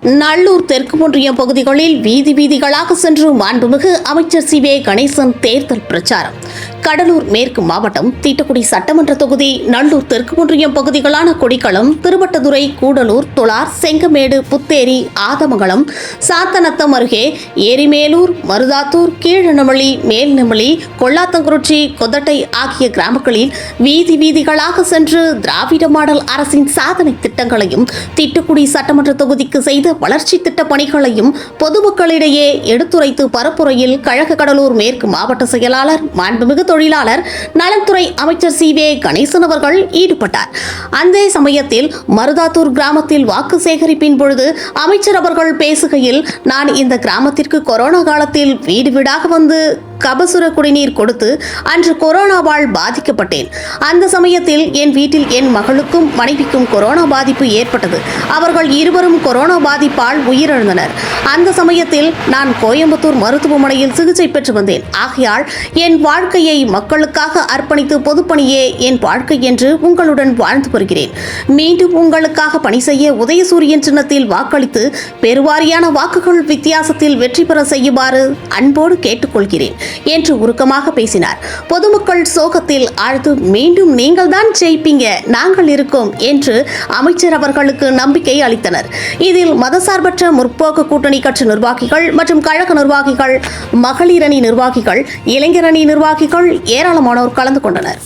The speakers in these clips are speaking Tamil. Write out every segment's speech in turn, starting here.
நல்லூர் தெற்கு ஒன்றியம் பகுதிகளில் வீதி வீதிகளாக சென்று மாண்புமிகு அமைச்சர் சி வே கணேசன் தேர்தல் பிரச்சாரம். கடலூர் மேற்கு மாவட்டம் தீட்டக்குடி சட்டமன்ற தொகுதி நல்லூர் தெற்கு ஒன்றியம் பகுதிகளான கொடிக்களம், திருவட்டதுறை, கூடலூர், தொளார், செங்கமேடு, புத்தேரி, ஆதமங்கலம், சாத்தநத்தம் அருகே ஏரிமேலூர், மருதாத்தூர், கீழநமளி, மேல்நமளி, கொள்ளாத்தங்குறிச்சி, கொதட்டை ஆகிய கிராமங்களில் வீதி வீதிகளாக சென்று திராவிட மாடல் அரசின் சாதனை திட்டங்களையும் தீட்டுக்குடி சட்டமன்ற தொகுதிக்கு செய்த வளர்ச்சி திட்ட பணிகளையும் பொதுமக்களிடையே எடுத்துரைத்து பரப்புரையில் கழக கடலூர் மேற்கு மாவட்ட செயலாளர் மாண்புமிகு தொழிலாளர் நலத்துறை அமைச்சர் சி வே கணேசன் அவர்கள் ஈடுபட்டார். அந்த சமயத்தில் மருதாத்தூர் கிராமத்தில் வாக்கு சேகரிப்பின் பொழுது அமைச்சர் அவர்கள் பேசுகையில், நான் இந்த கிராமத்திற்கு கொரோனா காலத்தில் வீடு வீடாக வந்து கபசுர குடிநீர் கொடுத்து அன்று கொரோனாவால் பாதிக்கப்பட்டேன். அந்த சமயத்தில் என் வீட்டில் என் மகளுக்கும் மனைவிக்கும் கொரோனா பாதிப்பு ஏற்பட்டது. அவர்கள் இருவரும் கொரோனா பாதிப்பால் உயிரிழந்தனர். அந்த சமயத்தில் நான் கோயம்புத்தூர் மருத்துவமனையில் சிகிச்சை பெற்று வந்தேன். ஆகையால் என் வாழ்க்கையை மக்களுக்காக அர்ப்பணித்து பொதுப்பணியே என் வாழ்க்கை என்று உங்களுடன் வாழ்ந்து வருகிறேன். மீண்டும் உங்களுக்காக பணி செய்ய உதயசூரியன் சின்னத்தில் வாக்களித்து பெருவாரியான வாக்குகள் வித்தியாசத்தில் வெற்றி பெற செய்யுமாறு அன்போடு கேட்டுக்கொள்கிறேன் என்று உருக்கமாக பேசினார். பொதுமக்கள் சோகத்தில் ஆழ்ந்து, மீண்டும் நீங்கள் தான் ஜெயிப்பீங்க, நாங்கள் இருக்கோம் என்று அமைச்சர் அவர்களுக்கு நம்பிக்கை அளித்தனர். இதில் மதசார்பற்ற முற்போக்கு கூட்டணி கட்சி நிர்வாகிகள் மற்றும் கழக நிர்வாகிகள், மகளிர் அணி நிர்வாகிகள், இளைஞர் அணி நிர்வாகிகள் ஏராளமானோர் கலந்து கொண்டனர்.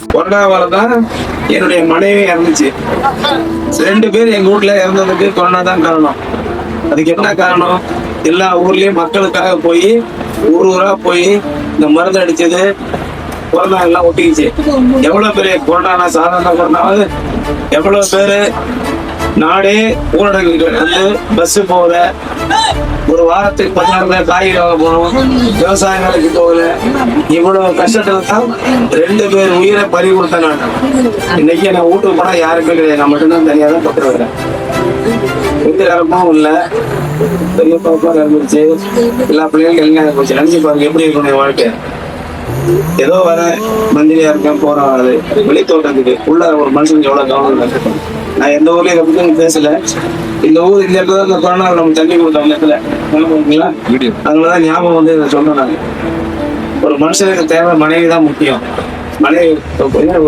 என்னுடைய மனைவி இறந்துச்சு. 2 பேர் எங்க வீட்டுல இறந்ததுக்கு கொரோனா தான் காரணம். அதுக்கு என்ன காரணம்? எல்லா ஊர்லயும் மக்களுக்காக போய் ஊரா போய் இந்த மருந்து அடிச்சது, கொரோனா எல்லாம் ஒட்டிக்கிச்சு. எவ்வளவு பேரு கொரோனா, சாதாரண கொரோனாவது எவ்வளவு பேரு நாடே ஊரடங்கு வந்து பஸ் போகல, ஒரு வாரத்துக்கு 16 பேர் காய்கறி வாங்க போனோம், விவசாயங்களுக்கு போகல. இவ்வளவு கஷ்டத்துல தான் 2 பேர் உயிரை பறி கொடுத்தேன் நான். இன்னைக்கு நான் வீட்டுக்கு போனா யாருமே கிடையாது, நான் மட்டும்தான் தனியா தான் பட்டு வரேன். எந்த காலமும் இல்லை, பெரிய பாப்பா இருந்துச்சு, எல்லா பிள்ளைகளும் எல்லாம் போச்சு. நினைச்சு பாருங்க எப்படி இருக்கும் என் வாழ்க்கை. ஏதோ வர மந்திரியா இருக்கேன், போறோம், அது வெளித்தோட்டத்துக்கு உள்ள ஒரு மனுஷனுக்கு எவ்வளவு கவனம் இருக்கு. நான் எந்த ஊர்லயும் இதை பத்தி பேசல. இந்த ஊர் இந்த இடத்துல இந்த கொரோனா நம்ம தண்ணி கொடுத்தோம் அந்த இடத்துல, அதனாலதான் ஞாபகம் வந்து இதை சொன்னோம். நாங்க ஒரு மனுஷனுக்கு தேவை மனைவி தான் முக்கியம். மனைவி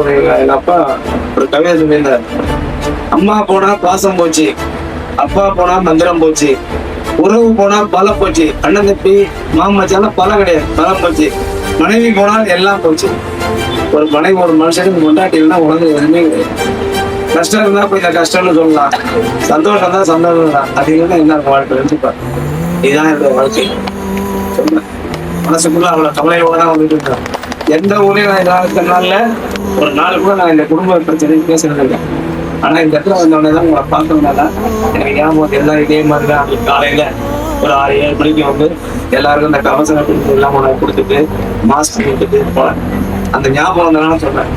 ஒரு எங்க அப்பா ஒரு கவிதை சொல்லியிருந்தார், அம்மா போனா பாசம் போச்சு, அப்பா போனா மந்திரம் போச்சு, உறவு போனா பலம் போச்சு, அண்ணன் தப்பி மாமச்சால பலம் கிடையாது, பலம் போச்சு, மனைவி போனால் எல்லாம் போச்சு. ஒரு மனைவி ஒரு மனுஷனுக்கு கொண்டாட்டினா உலக எதுவுமே கிடையாது. கஷ்டம் இருந்தா போய் இந்த கஷ்டம்னு சொல்லலாம், சந்தோஷம் தான் சந்தோஷம் தான். அதுதான் என்ன வாழ்க்கை இருந்துப்பா. இதுதான் என்னோட வாழ்க்கை. சொன்னேன் மனசுக்குள்ள அவ்வளவு கவலையோட தான் வந்துட்டு இருக்கேன். எந்த ஊரையும் நான் இந்த நாள்ல ஒரு நாள் கூட நான் இந்த குடும்ப பிரச்சனைக்கு பேசுறது இல்லை. ஆனா இந்த இடத்துல வந்தோடனே தான் உங்களை பார்த்தோம்னா எனக்கு ஞாபகம் எல்லாரும் இதே மாதிரிதான் காலையில ஒரு 6-7 மணிக்கு வந்து எல்லாருக்கும் இந்த கவசம் எல்லாம் கொடுத்துட்டு மாஸ்க் கொடுத்துட்டு போனேன். அந்த ஞாபகம் வந்தனால சொல்றேன்.